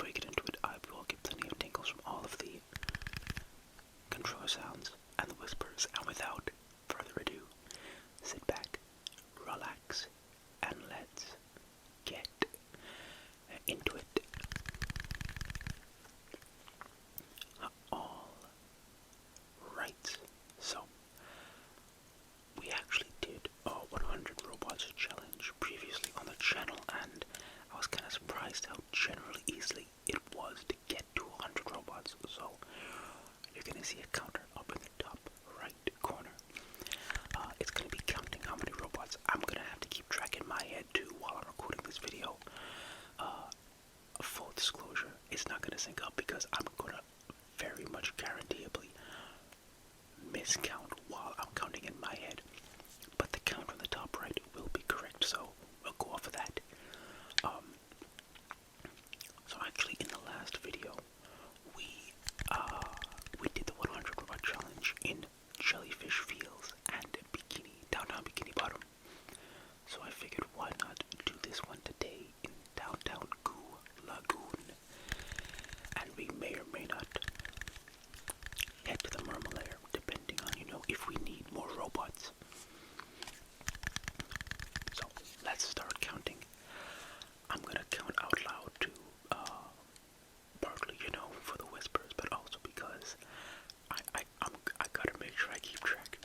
before you get into it, I will give plenty of tingles from all of the controller sounds and the whispers, and without further ado, sit back, relax, and let's get into it. All right, so we actually did a 100 robots challenge previously on the channel, and I was kind of surprised how generally easily it was to get to 100 robots. So you're gonna see a counter up in the top right corner. It's gonna be counting how many robots. I'm gonna have to keep track in my head too while I'm recording this video. Full disclosure, it's not gonna sync up because I'm gonna very much guaranteeably miscount while I'm counting in my head. But the count on the top right will be correct, so we'll go off of that. So actually, in the last video, we did the 100 robot challenge in Jellyfish Fields and downtown Bikini Bottom. So I figured, why not do this one today in downtown Goo Lagoon, and we may or may not head to the Mermalair, depending on, if we need more robots. So let's start counting. I'm gonna count out loud too, partly, for the whispers, but also because I gotta make sure I keep track.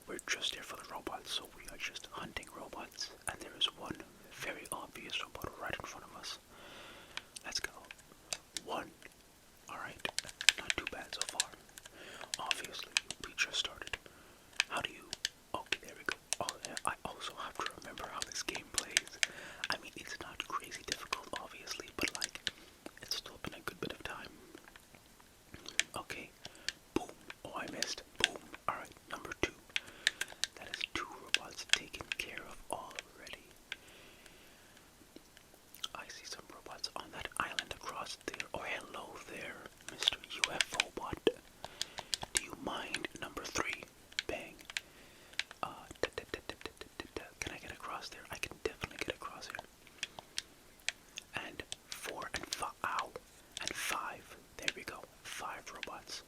We're just here for the robots, so we are just hunting robots, and there is one very obvious robot right in front of us. Let's go. 1. Alright, not too bad so far. Obviously, we just started. How do you... Okay, there we go. Oh, yeah, I also have to remember how this game plays. I mean, it's not crazy difficult, obviously, but it's still been a good bit of time. Okay, boom. Oh, I missed. Boom. Alright, number 2. That is 2 robots taken care of already. I see some robots on that island across there. Oh, hello there, Mr. UFO bot. Do you mind? Number 3. Bang. Can I get across there? I can definitely get across here. And 4 and 5. Ow. And 5. There we go. 5 robots.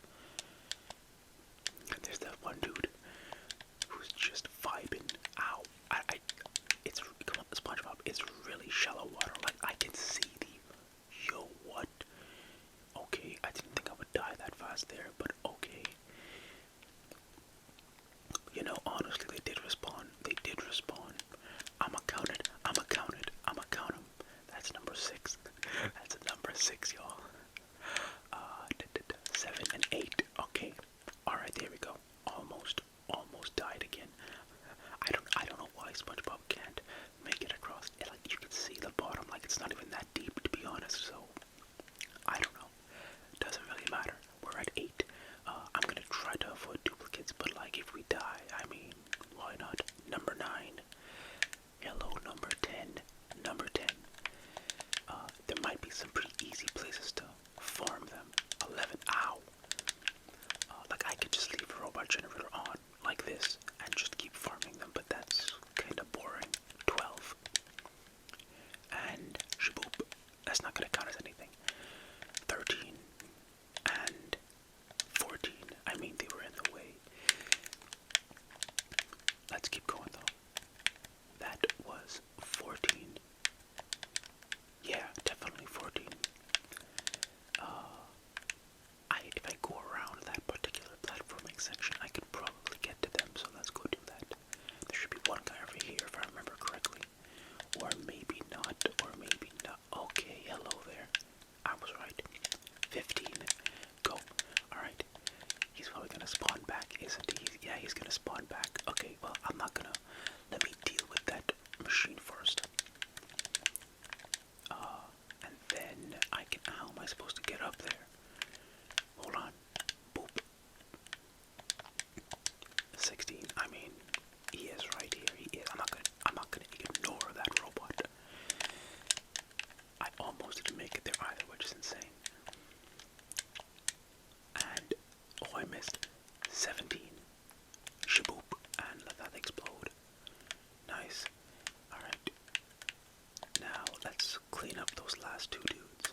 And there's that one dude who's just vibing. Ow. It's, come on, SpongeBob, it's really shallow water. I can see the, yo, what? Okay, I didn't think I would die that fast there, but okay. Honestly, they did respawn. They did respawn. I'ma count it. I'ma count it. I'ma count them. That's number 6. That's number 6, y'all. 7 and 8. Okay. Alright, there we go. Almost died again. I don't know why SpongeBob can't make it across. You can see the bottom, it's not even that deep, to be honest, so I don't know. Doesn't really matter. We're at 8. I'm gonna try to avoid duplicates, but if we die, I mean, why not? Number 9. Hello, number 10. Number 10. There might be some pretty easy places to farm them. 11. Ow. I could just leave a robot generator on, like this, and just keep farming them, but that's kinda boring. 12. And shaboop. That's not gonna count as anything. 13. And 14. I mean, they were in the way. Let's keep going though. That was 14. Yeah, definitely 14. If I go around that particular platforming section, I could probably get to them, so let's go do that. There should be one guy over here, if I remember correctly. Or maybe not, or maybe not. Okay, hello there. I was right. 15. Go. Alright. He's probably gonna spawn back, isn't he? Yeah, he's gonna spawn back. Okay, well, I'm not gonna... Let me deal with that machine first. And then I can... How am I supposed to get up there? Hold on. Boop. 16. I mean, he is right here. He is. I'm not gonna ignore that robot. I almost didn't make it there either, which is insane. And oh, I missed. 17. Shaboop. And let that explode. Nice. Alright. Now let's clean up those last 2 dudes.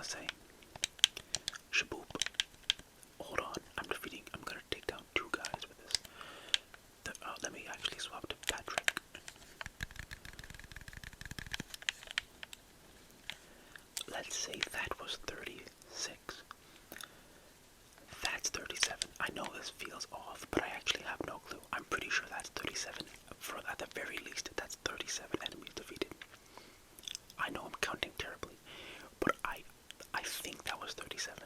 gonna say? Shaboop. Hold on. I'm gonna take down 2 guys with this. Let me actually swap to Patrick. Let's say that was 36. That's 37. I know this feels off, but I actually have no clue. I'm pretty sure that's 37. At the very least, that's 37 enemies defeated. I know I'm counting terribly, but I think that was 37.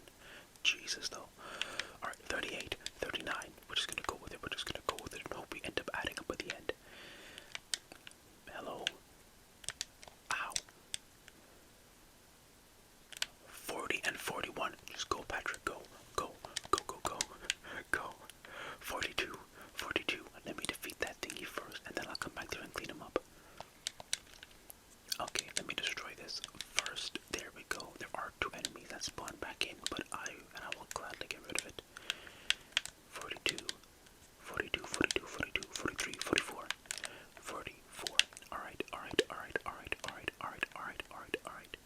Jesus, though. Alright, 38, 39. We're just gonna go with it. We're just gonna go with it and hope we end up adding up at the end. Hello. Ow. 40 and 41. Just go, Patrick. Go. Go. Go, go, go. Go. 42. 42. Let me defeat that thingy first, and then I'll come back there and clean him up. Okay, let me destroy this first. There we go. There are 2 enemies that spawn back in, but I will gladly get rid of it. 42. 42, 42, 42, 43, 44. 44. Alright, alright, alright, alright, alright, alright, alright, alright, alright.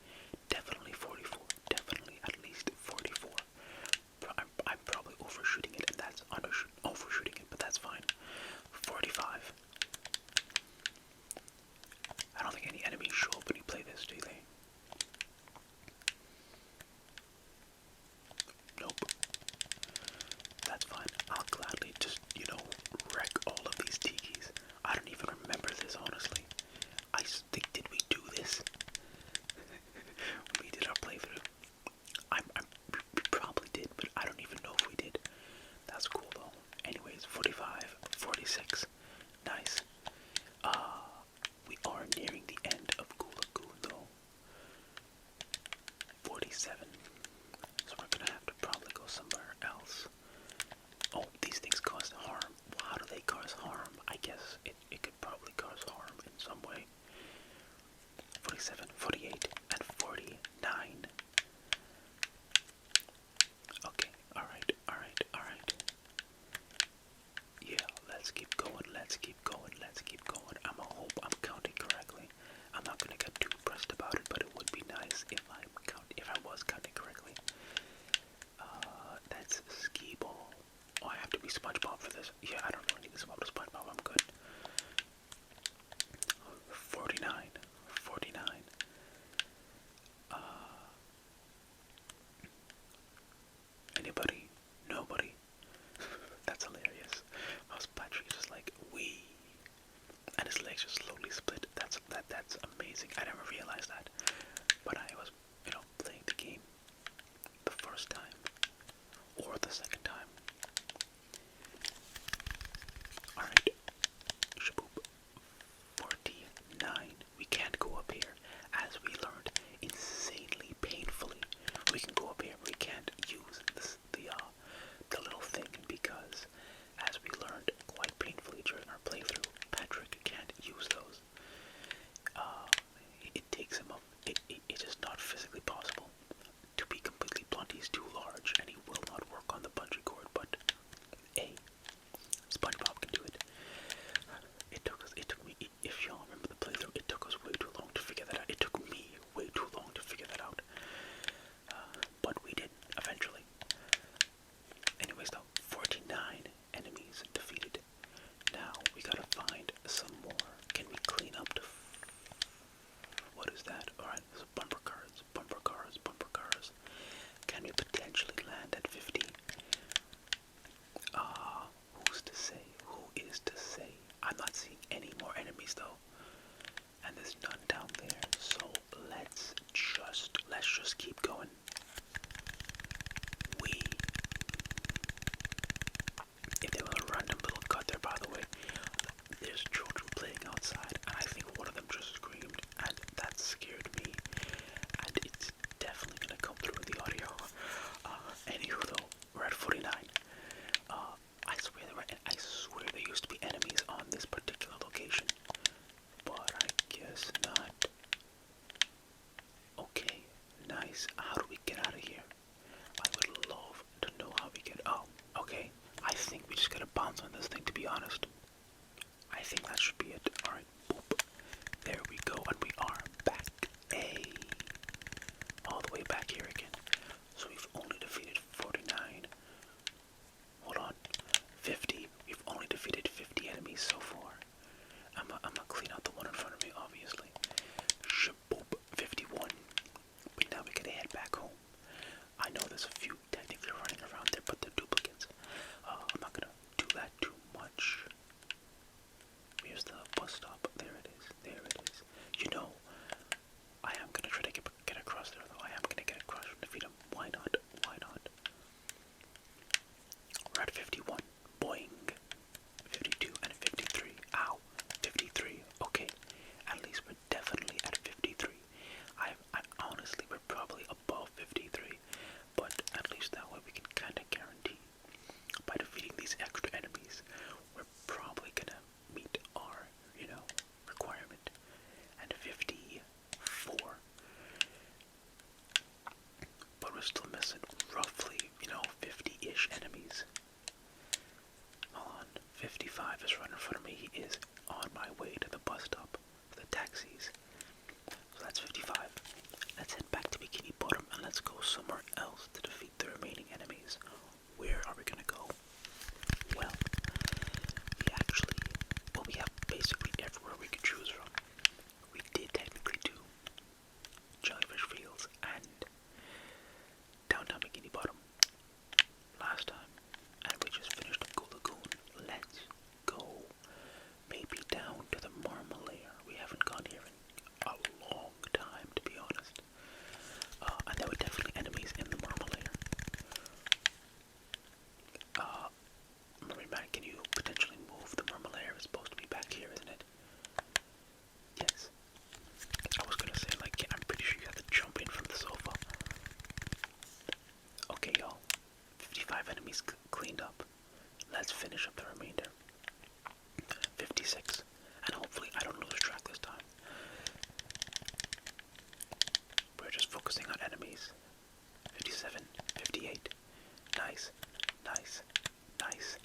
Definitely 44. Definitely at least 44. I'm probably overshooting it, and that's overshooting it, but that's fine. 45. I don't think any enemies show up when you play this, do they? Nope. That's fine. I'll gladly just, wreck all of these tikis. I don't even remember this, honestly. I think, did we do this? We did our playthrough. We probably did, but I don't even know if we did. That's cool, though. Anyways, 45, 46. Nice. We are nearing the end of Goo Lagoon, though. 47. So we're gonna have to probably go somewhere else. Oh, these things cause harm. Well, how do they cause harm? I guess it could probably cause harm in some way. 47, 48, and 49. Okay, alright, alright, alright. Yeah, let's keep going, let's keep going, let's keep going. I hope I'm counting correctly. I'm not gonna get too pressed about it, but it would be nice if I was counting correctly. That's skee ball. Oh, I have to be SpongeBob for this. Yeah, I don't really need to swap to SpongeBob. I'm good. 49. 49. Anybody? Nobody? That's hilarious. How's Patrick just like, wee? And his legs just slowly split. That's amazing. I never realized that. But I was, playing the game the first time. Or the second time. Alright. Shaboop. 49. We can't go up here. As we learned insanely painfully. We can go up here. We can't use the little thing because, as we learned quite painfully during our playthrough, Patrick can't use those. It takes him up. It is not physically possible. To be completely blunt, he's too large, and he will not work on the bungee cord. But SpongeBob can do it. It took me. If y'all remember the playthrough, it took us way too long to figure that out. It took me way too long to figure that out. But we did eventually. Anyways, though, 49 enemies defeated. Now we gotta find some more. Can we clean up to? What is that? Alright, so bumper cars, bumper cars, bumper cars. Can we potentially land at 50? Who's to say? Who is to say? I'm not seeing any more enemies though. And there's none down there. So let's just keep going. If there was a random little cut there, by the way, there's children playing outside, and I think one of them just screamed, and that scared me, and it's definitely gonna come through in the audio. Anywho, though, we're at 49. I swear there used to be enemies on this particular location, but I guess not. Okay, nice. How do we get out of here? I would love to know how we get. Oh, okay. I think we just gotta bounce on this thing, to be honest. I think that should be it. Alright, boop. There we go, and we are back. All the way back here again. listen, roughly, 50-ish enemies. Hold on, 55 is right in front of me. He is on my way to the bus stop, the taxis. So that's 55. Let's head back to Bikini Bottom and let's go somewhere else to defeat the remaining enemies. Where are we gonna go? Well, we have basically everywhere we could choose from. We did technically do Jellyfish Fields and downtown Bikini Bottom last time, and we just finished Goo Lagoon. Let's go maybe down to the Mermalair. We haven't gone here in a long time, to be honest. And there were definitely enemies in the Mermalair. Matt, can you potentially move? The Mermalair is supposed to be back here, isn't it? Yes. I was gonna say, like, I'm pretty sure you have to jump in from the sofa. Okay, y'all. 55 enemies cleaned up. Let's finish up the remainder. 56. And hopefully I don't lose track this time. We're just focusing on enemies. 57. 58. Nice. Nice. Nice.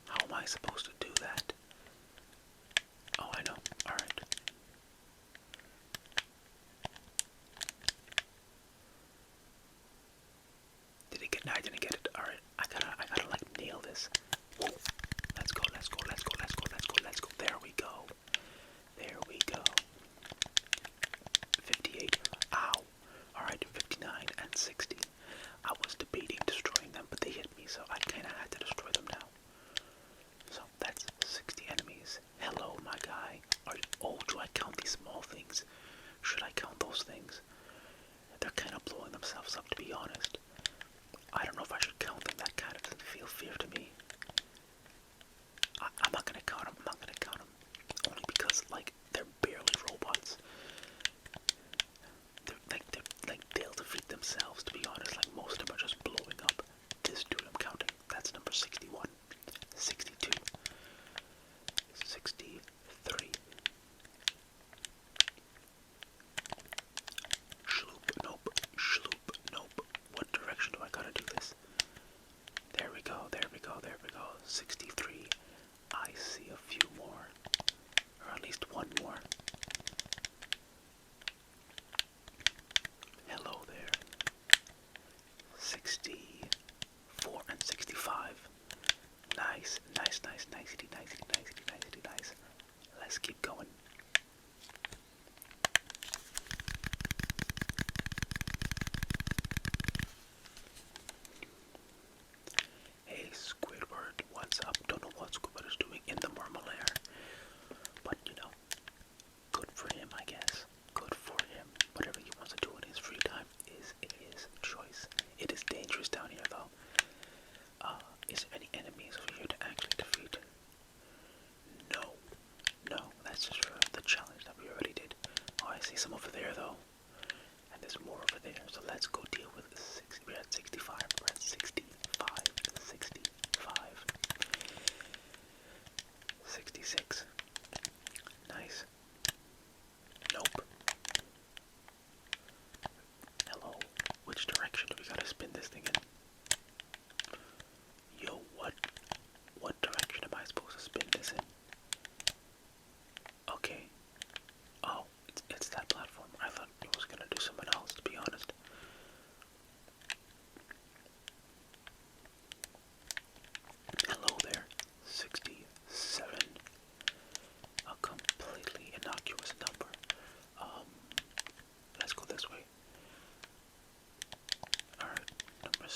How am I supposed to do that? Oh, I know. Alright. Did he get? No, I didn't get it. Alright. I gotta like nail this. Whoa. Let's go, let's go, let's go, let's go, let's go, let's go. There we go. There we go. 58. Ow. Alright, 59 and 60. I was debating destroying them, but they hit me, so I kinda had to destroy them now. So that's 60 enemies. Hello, my guy. Oh, do I count these small things? Should I count those things? They're kind of blowing themselves up, to be honest. I don't know if I should count them. That kind of doesn't feel fair to me. I'm not gonna count them. I'm not gonna count them. Only because, like, they're barely robots. They'll defeat themselves, to be honest. Like, most of them are just blowing up. This dude I'm counting, that's number 61. 62. 63. Shloop, nope. Shloop, nope. What direction do I gotta do this? There we go, there we go, there we go. 63. I see a few more. Or at least one more. Hello there. 64 and 65. Nice, nice, nice, nicety, nicety, nicety, nicety, nice. Let's keep going. Hey Squidward, what's up? Don't know what Squidward is doing in the Mermalair, but good for him, I guess. Good for him. Whatever he wants to do in his free time is his choice. It is dangerous down here, though. Is there any enemies over here to actually defeat? No. No, that's just for the challenge that we already did. Oh, I see some over there, though. And there's more over there. So let's go deal with 6. We're at 65. We're at 65. 65. 66. Nice. Nope. Hello. Which direction do we gotta spin this thing in? Yo, what direction am I supposed to spin this in? Okay. Oh, it's that platform. I thought it was gonna do something else, to be honest. Hello there. 67. A completely innocuous number. Let's go this way. Alright, number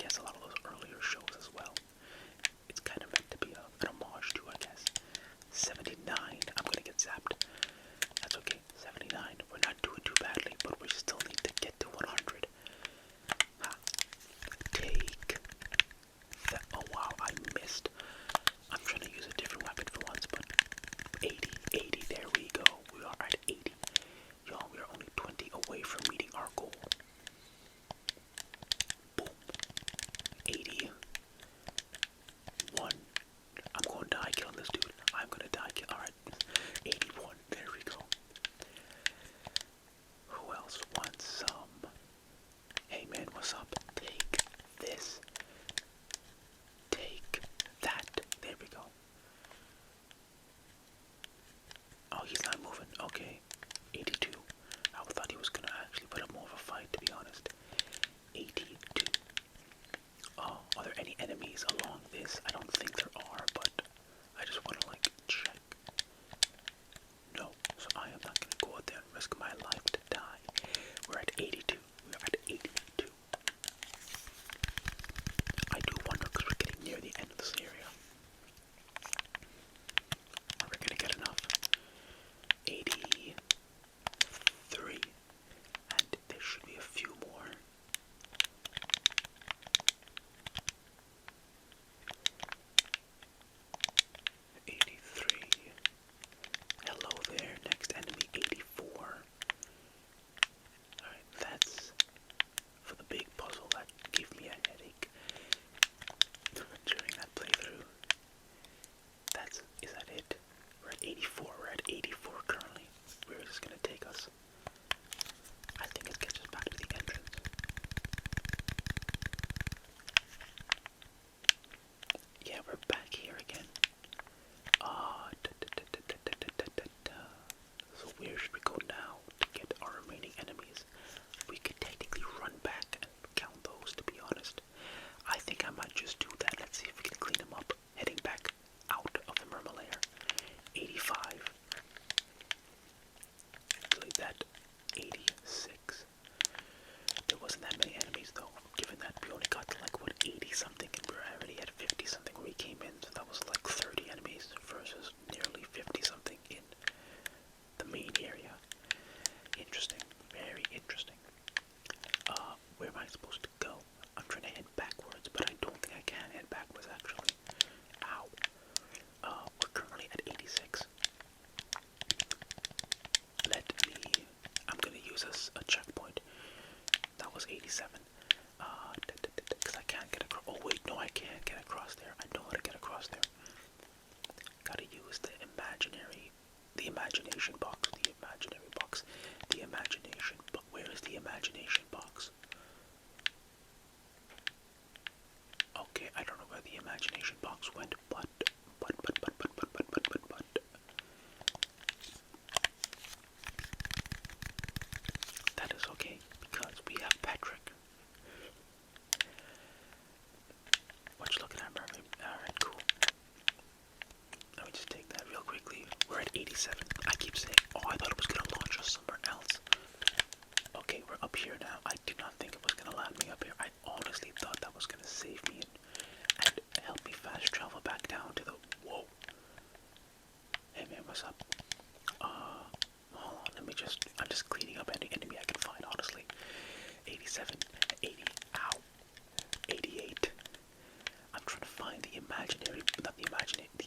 guess a lot of those earlier shows as well. It's kind of meant to be an homage to, I guess. 79. I'm gonna get zapped. That's okay. 79. We're not doing too badly, but we still need to get to 100. Ha. Take that. Oh wow, I missed. I'm trying to use a different weapon for once, but 80, 80. There we go. We are at 80. Y'all, we are only 20 away from meeting our goal. Boom. 80. 1. I'm going to die killing this dude. I'm going to die kill. Alright. 81. There we go. Who else wants some? Hey man, what's up? Take this. Take that. There we go. Oh, he's not moving. Okay. 82. I thought he was going to actually put up more of a fight, to be honest. 82. Oh, are there any enemies along this? I don't think there are, but I just want to, like, check. No, so I am not going to go out there and risk my life to die. We're at 82. We're at 82. I do wonder, because we're getting near the end of this area. Are we going to get enough? 83. And there should be a few more. 83. Hello there, next enemy, 84. Alright, that's for the big puzzle that gave me a headache during that playthrough. Is that it? We're at 84, we're at 84 currently. Where is this gonna take us? I think it gets us back to the entrance. Yeah, we're back here again. So where should we go now to get our remaining enemies? We could technically run back and count those, to be honest. I think I might just do that. Let's see if we can clean them up. Heading back out of the Mermalair. 85. Actually, that 86. There wasn't that many enemies though, given that we only got to like, what, 80 something, and we're already at 50 something where we came in, so that was like 30 enemies versus nearly 50 something in the main area. Interesting, very interesting. Where am I supposed to go? I'm trying to head backwards, but I don't think I can head backwards actually. Ow. We're currently at 86. I'm gonna use a checkpoint. That was 87. Because I can't get across. Oh wait, no, I can't get across there. I know how to get across there. Gotta use the imagination box, the imagination. But where is the imagination box? Okay, I don't know where the imagination box went, but. That is okay, because we have Patrick. What you looking at, Mermaid? Alright, cool. Let me just take that real quickly. We're at 87. I keep saying, oh, I thought it was going to launch us somewhere else. Okay, we're up here now. I did not think it was going to land me up here. I honestly thought that was going to save me and help me fast travel back down to the... Whoa. Hey man, what's up? Hold on, I'm just cleaning up any enemy I can find, honestly. 87, 80, ow. 88. I'm trying to find the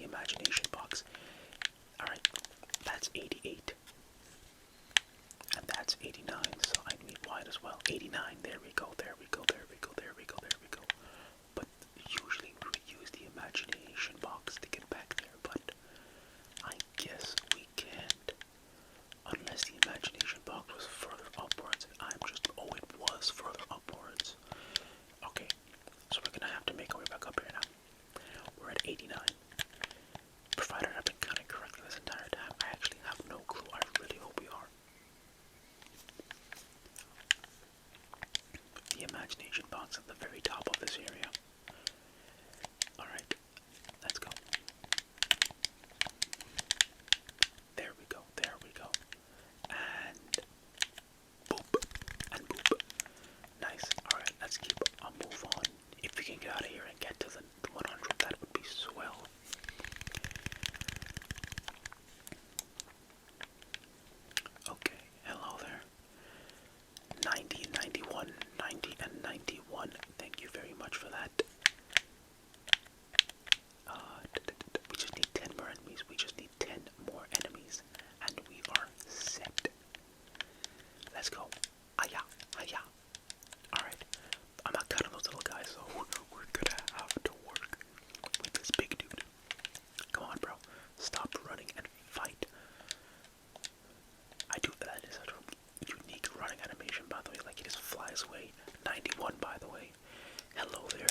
imagination box. Alright, that's 88. And that's 89, so I need wide as well. 89, there we go. But usually we would use the imagination box to get back there, but I guess we can't. Unless the imagination box was further upwards, and oh, it was further upwards. Okay, so we're gonna have to make our way back up here now. We're at 89. Provided I've been counting correctly this entire time, I actually have no clue. I really hope we are. The imagination box at the very top of this area. Alright, let's go. There we go. And boop. Nice. Alright, let's keep a move on. If can get out of here and get to the 100, that would be swell. Okay, hello there. 90, 91, 90, and 91. Thank you very much for that. We just need 10 more enemies. We just need 10 more enemies. And we are set. Let's go. Aya, aya. Alright. I'm not cutting those little guys, so we're gonna have to work with this big dude. Come on, bro. Stop running and fight. That is a unique running animation, by the way. Like, he just flies away. 91, by the way. Hello there.